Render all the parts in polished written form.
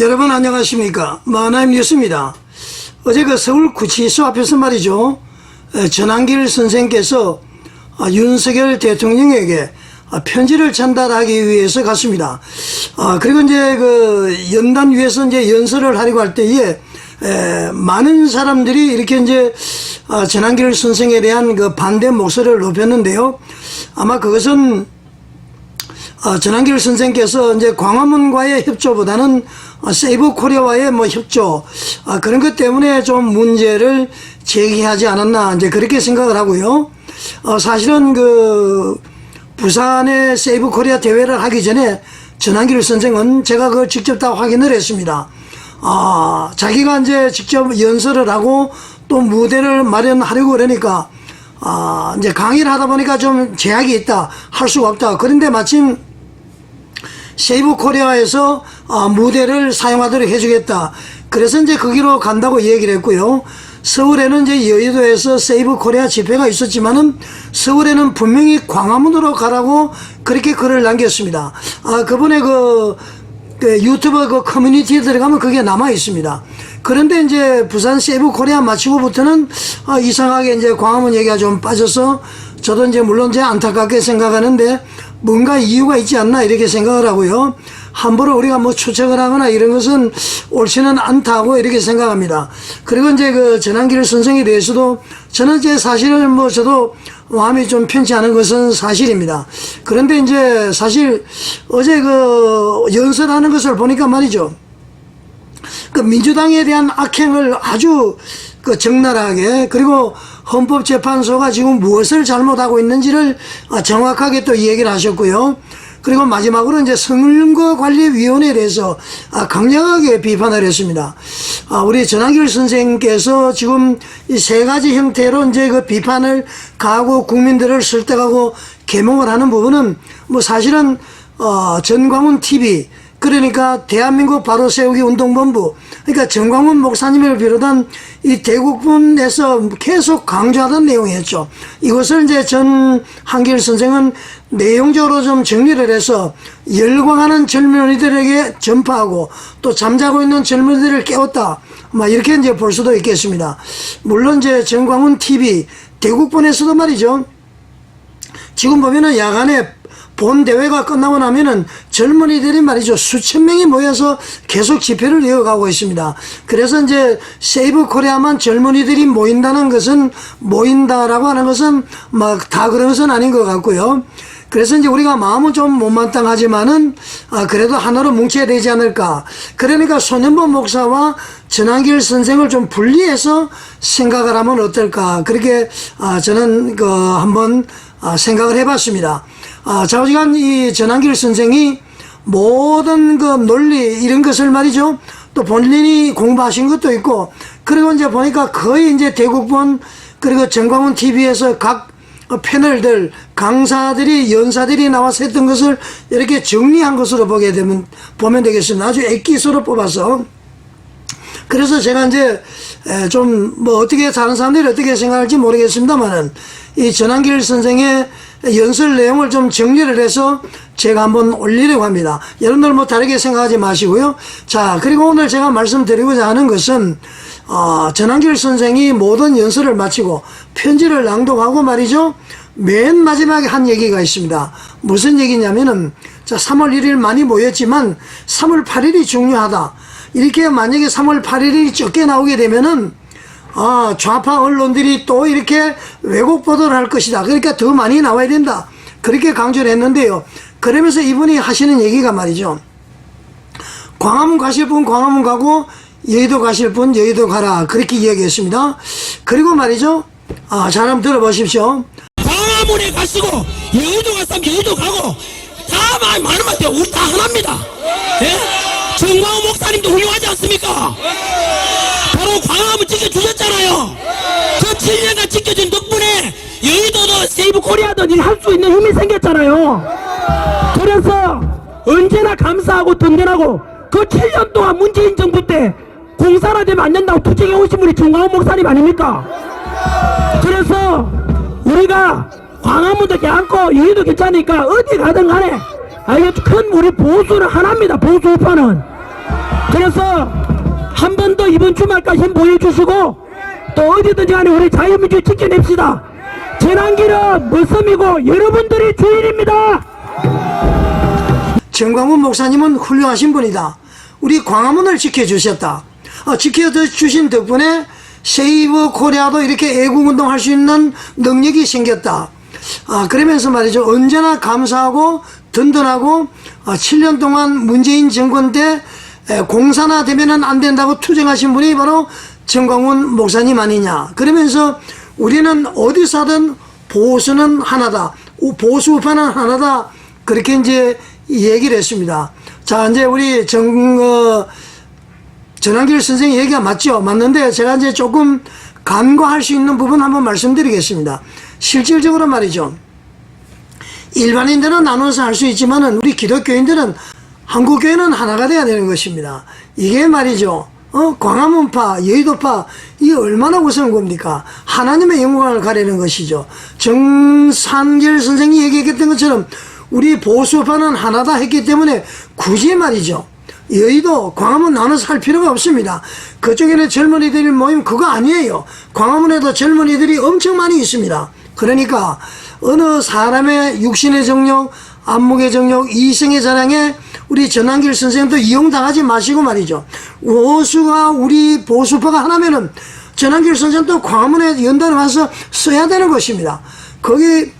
여러분 안녕하십니까. 마나임 뉴스입니다. 어제 그 서울 구치소 앞에서 말이죠. 전한길 선생께서 윤석열 대통령에게 편지를 전달하기 위해서 갔습니다. 그리고 이제 그 연단 위에서 이제 연설을 하려고 할 때에 많은 사람들이 이렇게 이제 전한길 선생에 대한 그 반대 목소리를 높였는데요. 아마 그것은 전한길 선생께서 이제 광화문과의 협조보다는 세이브 코리아와의 뭐 협조, 그런 것 때문에 좀 문제를 제기하지 않았나, 이제 그렇게 생각을 하고요. 사실은 그 부산의 세이브 코리아 대회를 하기 전에 전한길 선생은 제가 그걸 직접 다 확인을 했습니다. 자기가 이제 직접 연설을 하고 또 무대를 마련하려고 그러니까, 이제 강의를 하다 보니까 좀 제약이 있다, 할 수가 없다. 그런데 마침 세이브 코리아에서 무대를 사용하도록 해주겠다. 그래서 이제 거기로 간다고 얘기를 했고요. 서울에는 이제 여의도에서 세이브 코리아 집회가 있었지만은 서울에는 분명히 광화문으로 가라고 그렇게 글을 남겼습니다. 그분의 그 유튜브 그 커뮤니티에 들어가면 그게 남아 있습니다. 그런데 이제 부산 세이브 코리아 마치고부터는 이상하게 이제 광화문 얘기가 좀 빠져서 저도 이제 물론 이제 안타깝게 생각하는데 뭔가 이유가 있지 않나 이렇게 생각을 하고요. 함부로 우리가 뭐 추측을 하거나 이런 것은 옳지는 않다고 이렇게 생각합니다. 그리고 이제 그 전한길 선생에 대해서도 저는 이제 사실은 뭐 저도 마음이 좀 편치 않은 것은 사실입니다. 그런데 이제 사실 어제 그 연설하는 것을 보니까 말이죠. 그 민주당에 대한 악행을 아주 그 적나라하게, 그리고 헌법재판소가 지금 무엇을 잘못하고 있는지를 정확하게 또 얘기를 하셨고요. 그리고 마지막으로 이제 선거관리위원회에 대해서 강력하게 비판을 했습니다. 우리 전한길 선생께서 지금 이 세 가지 형태로 이제 그 비판을 가하고 국민들을 설득하고 계몽을 하는 부분은 뭐 사실은 전광훈 TV, 그러니까 대한민국 바로세우기 운동본부, 그러니까 정광훈 목사님을 비롯한 이 대국분에서 계속 강조하던 내용이었죠. 이것을 이제 전한길 선생은 내용적으로 좀 정리를 해서 열광하는 젊은이들에게 전파하고 또 잠자고 있는 젊은이들을 깨웠다, 막 이렇게 이제 볼 수도 있겠습니다. 물론 이제 정광훈 TV 대국분에서도 말이죠. 지금 보면은 야간에 본 대회가 끝나고 나면은 젊은이들이 말이죠. 수천 명이 모여서 계속 집회를 이어가고 있습니다. 그래서 이제 세이브 코리아만 젊은이들이 모인다는 것은, 모인다라고 하는 것은 막 다 그런 것은 아닌 것 같고요. 그래서 이제 우리가 마음은 좀 못마땅하지만은 그래도 하나로 뭉쳐야 되지 않을까. 그러니까 손현보 목사와 전한길 선생을 좀 분리해서 생각을 하면 어떨까. 그렇게 저는 그 한번 생각을 해봤습니다. 좌우지간 이 전한길 선생이 모든 그 논리 이런 것을 말이죠. 또 본인이 공부하신 것도 있고, 그리고 이제 보니까 거의 이제 대국본 그리고 정광훈 TV에서 각 패널들, 강사들이, 연사들이 나와서 했던 것을 이렇게 정리한 것으로 보면 되겠습니다. 아주 액기스로 뽑아서. 그래서 제가 이제 좀 뭐 어떻게 다른 사람들이 어떻게 생각할지 모르겠습니다만은 이 전한길 선생의 연설 내용을 좀 정리를 해서 제가 한번 올리려고 합니다. 여러분들 뭐 다르게 생각하지 마시고요. 자, 그리고 오늘 제가 말씀드리고자 하는 것은 전한길 선생이 모든 연설을 마치고 편지를 낭독하고 말이죠. 맨 마지막에 한 얘기가 있습니다. 무슨 얘기냐면은, 자, 3월 1일 많이 모였지만 3월 8일이 중요하다. 이렇게 만약에 3월 8일이 적게 나오게 되면은 좌파 언론들이 또 이렇게 왜곡 보도를 할 것이다. 그러니까 더 많이 나와야 된다. 그렇게 강조를 했는데요. 그러면서 이분이 하시는 얘기가 말이죠. 광화문 가실 분 광화문 가고 여의도 가실 분 여의도 가라. 그렇게 이야기했습니다. 그리고 말이죠. 잘 한번 들어보십시오. 광화문에 가시고 여의도 갔으면 여의도 가고 다 많은 말 돼요. 우리 다 하나입니다. 예? 정광훈 목사님도 훌륭하지 않습니까? 바로 광화문 지켜주셨잖아요. 그 7년간 지켜준 덕분에 여의도도 세이브 코리아도 할 수 있는 힘이 생겼잖아요. 그래서 언제나 감사하고 든든하고, 그 7년 동안 문재인 정부 때 공사나 되면 안 된다고 투쟁해 오신 분이 정광훈 목사님 아닙니까? 그래서 우리가 광화문도 괜찮고 여의도 괜찮으니까 어디 가든 간에 큰 우리 보수는 하나입니다. 보수 우파는 그래서 한 번 더 이번 주말까지 힘 보여주시고 또 어디든지 간에 우리 자유민주 지켜냅시다. 전환길은 머슴이고 여러분들이 주인입니다. 정광훈 목사님은 훌륭하신 분이다. 우리 광화문을 지켜주셨다. 지켜주신 덕분에 세이브 코리아도 이렇게 애국운동 할 수 있는 능력이 생겼다. 그러면서 말이죠. 언제나 감사하고 든든하고 7년 동안 문재인 정권 때 공사나 되면은 안 된다고 투쟁하신 분이 바로 정광훈 목사님 아니냐. 그러면서 우리는 어디서 하든 보수는 하나다. 보수 우파는 하나다. 그렇게 이제 얘기를 했습니다. 자, 이제 우리 전환길 선생님 얘기가 맞죠? 맞는데 제가 이제 조금 간과할 수 있는 부분 한번 말씀드리겠습니다. 실질적으로 말이죠. 일반인들은 나눠서 할 수 있지만은 우리 기독교인들은 한국교회는 하나가 돼야 되는 것입니다. 이게 말이죠. 광화문파, 여의도파, 이게 얼마나 우스운 겁니까? 하나님의 영광을 가리는 것이죠. 정산길 선생이 얘기했던 것처럼 우리 보수파는 하나다 했기 때문에 굳이 말이죠. 여의도, 광화문 나눠서 할 필요가 없습니다. 그쪽에는 젊은이들이 모임 그거 아니에요. 광화문에도 젊은이들이 엄청 많이 있습니다. 그러니까 어느 사람의 육신의 정력, 안목의 정력, 이성의 자랑에 우리 전환길 선생님도 이용당하지 마시고 말이죠. 오수가 우리 보수파가 하나면은 전환길 선생님도 광화문에 연단을 와서 써야 되는 것입니다. 거기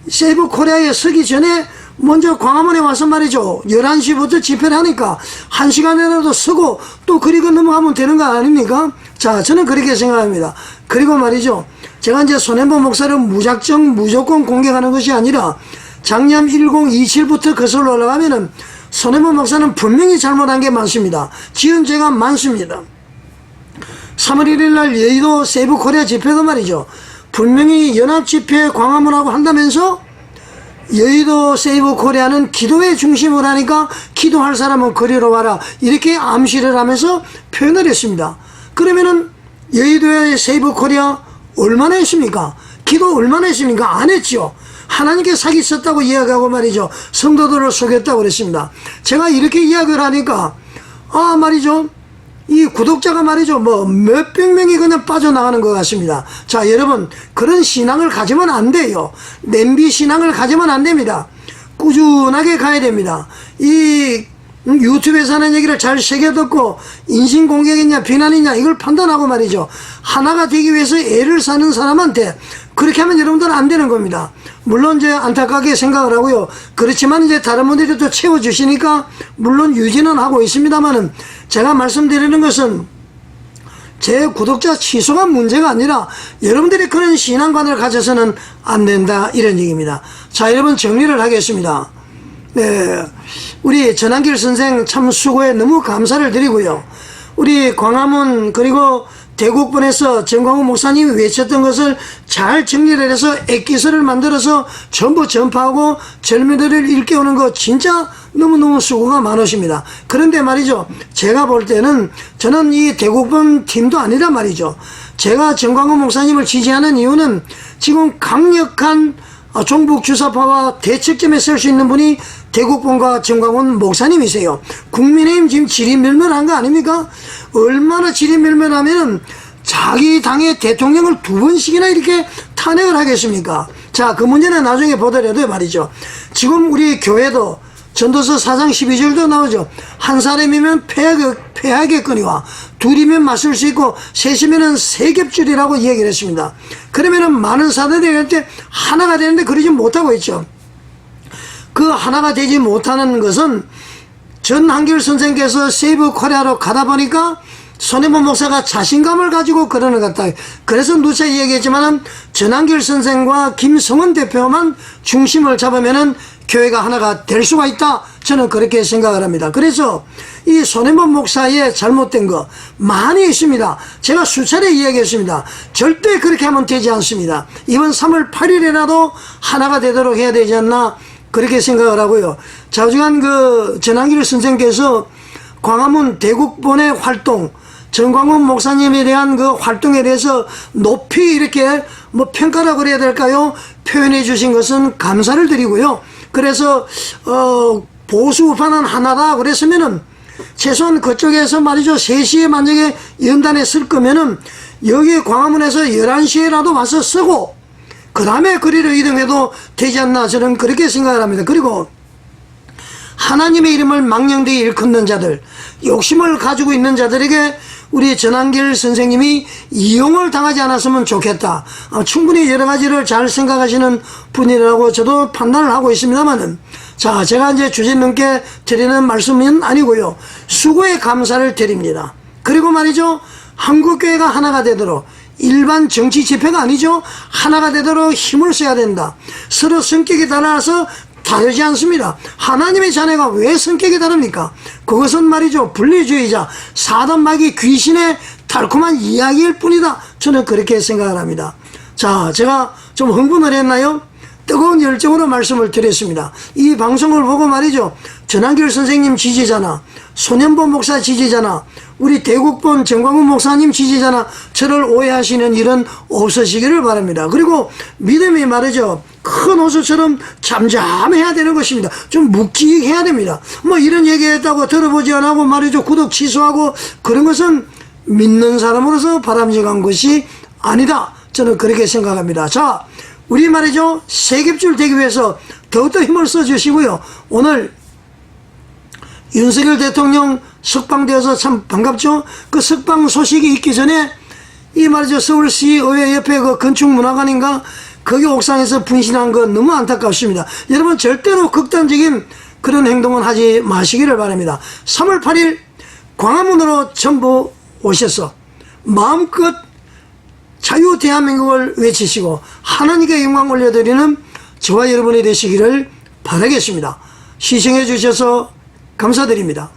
세이브 코리아에 서기 전에 먼저 광화문에 와서 말이죠. 11시부터 집회를 하니까 1시간이라도 서고 또 그리고 넘어가면 되는 거 아닙니까? 자, 저는 그렇게 생각합니다. 그리고 말이죠. 제가 이제 손혜보 목사를 무조건 공격하는 것이 아니라 작년 1027부터 거슬러 올라가면은 손혜보 목사는 분명히 잘못한 게 많습니다. 지은 죄가 많습니다. 3월 1일 날 여의도 세이브 코리아 집회도 말이죠. 분명히 연합 집회 광화문하고 한다면서 여의도 세이브 코리아는 기도의 중심을 하니까 기도할 사람은 거리로 와라. 이렇게 암시를 하면서 표현을 했습니다. 그러면은 여의도의 세이브 코리아 얼마나 했습니까? 기도 얼마나 했습니까? 안 했죠. 하나님께 사기 썼다고 이야기하고 말이죠. 성도들을 속였다고 그랬습니다. 제가 이렇게 이야기를 하니까 말이죠. 이 구독자가 말이죠. 몇백 명이 그냥 빠져나가는 것 같습니다. 자, 여러분, 그런 신앙을 가지면 안 돼요. 냄비 신앙을 가지면 안 됩니다. 꾸준하게 가야 됩니다. 이 유튜브에서 하는 얘기를 잘 새겨듣고 인신공격이냐 비난이냐 이걸 판단하고 말이죠. 하나가 되기 위해서 애를 사는 사람한테 그렇게 하면 여러분들은 안 되는 겁니다. 물론 이제 안타깝게 생각을 하고요. 그렇지만 이제 다른 분들이 또 채워주시니까 물론 유지는 하고 있습니다만은 제가 말씀드리는 것은 제 구독자 취소가 문제가 아니라 여러분들이 그런 신앙관을 가져서는 안 된다 이런 얘기입니다. 자, 여러분 정리를 하겠습니다. 네, 우리 전환길 선생 참 수고에 너무 감사를 드리고요. 우리 광화문 그리고 대국본에서 정광훈 목사님이 외쳤던 것을 잘 정리를 해서 액기서를 만들어서 전부 전파하고 젊은이들을 일깨우는 거 진짜 너무너무 수고가 많으십니다. 그런데 말이죠. 제가 볼 때는 저는 이 대국본 팀도 아니라 말이죠. 제가 정광훈 목사님을 지지하는 이유는 지금 강력한 종북 주사파와 대척점에 설 수 있는 분이 대국본과 정광훈 목사님이세요. 국민의힘 지금 지리멸멸한 거 아닙니까? 얼마나 지리멸멸하면은 자기 당의 대통령을 2번씩이나 이렇게 탄핵을 하겠습니까? 자, 그 문제는 나중에 보더라도 말이죠. 지금 우리 교회도 전도서 4장 12절도 나오죠. 한 사람이면 패하겠거니와 둘이면 맞설 수 있고 셋이면은 세겹줄이라고 얘기를 했습니다. 그러면은 많은 사람들이 할 때 하나가 되는데 그러지 못하고 있죠. 그 하나가 되지 못하는 것은 전한길 선생께서 세이브 코리아로 가다 보니까 손혜보 목사가 자신감을 가지고 그러는 것 같다. 그래서 누차 얘기했지만은 전한길 선생과 김성원 대표만 중심을 잡으면은 교회가 하나가 될 수가 있다. 저는 그렇게 생각을 합니다. 그래서 이 손혜보 목사의 잘못된 거 많이 있습니다. 제가 수차례 이야기했습니다. 절대 그렇게 하면 되지 않습니다. 이번 3월 8일에라도 하나가 되도록 해야 되지 않나 그렇게 생각을 하고요. 자주간 그 전한길 선생께서 광화문 대국본의 활동, 정광훈 목사님에 대한 그 활동에 대해서 높이 이렇게 평가라고 그래야 될까요? 표현해 주신 것은 감사를 드리고요. 그래서 보수 우파는 하나다 그랬으면은 최소한 그쪽에서 말이죠 3시에 만약에 연단에 쓸 거면은 여기 광화문에서 11시에라도 와서 쓰고 그 다음에 거리를 이동해도 되지 않나 저는 그렇게 생각을 합니다. 그리고 하나님의 이름을 망령되이 일컫는 자들, 욕심을 가지고 있는 자들에게 우리 전한길 선생님이 이용을 당하지 않았으면 좋겠다. 충분히 여러 가지를 잘 생각하시는 분이라고 저도 판단을 하고 있습니다만은, 자, 제가 이제 주진님께 드리는 말씀은 아니고요. 수고의 감사를 드립니다. 그리고 말이죠, 한국교회가 하나가 되도록, 일반 정치 집회가 아니죠. 하나가 되도록 힘을 써야 된다. 서로 성격이 달라서 다르지 않습니다. 하나님의 자녀가 왜 성격이 다릅니까? 그것은 말이죠, 분리주의자, 사단마귀 귀신의 달콤한 이야기일 뿐이다. 저는 그렇게 생각을 합니다. 자, 제가 좀 흥분을 했나요? 뜨거운 열정으로 말씀을 드렸습니다. 이 방송을 보고 말이죠, 전한길 선생님 지지자나 손현보 목사 지지자나 우리 대국본 정광훈 목사님 지지자나 저를 오해하시는 일은 없으시기를 바랍니다. 그리고 믿음이 말이죠, 큰 호수처럼 잠잠해야 되는 것입니다. 좀 묵직해야 됩니다. 뭐 이런 얘기했다고 들어보지 않고 말이죠, 구독 취소하고 그런 것은 믿는 사람으로서 바람직한 것이 아니다. 저는 그렇게 생각합니다. 자, 우리 말이죠, 세겹줄 되기 위해서 더욱더 힘을 써주시고요. 오늘 윤석열 대통령 석방되어서 참 반갑죠. 그 석방 소식이 있기 전에 이 말이죠, 서울시 의회 옆에 그 건축문화관인가 거기 옥상에서 분신한 거 너무 안타깝습니다. 여러분 절대로 극단적인 그런 행동은 하지 마시기를 바랍니다. 3월 8일 광화문으로 전부 오셔서 마음껏 자유 대한민국을 외치시고 하나님께 영광 올려드리는 저와 여러분이 되시기를 바라겠습니다. 시청해 주셔서 감사드립니다.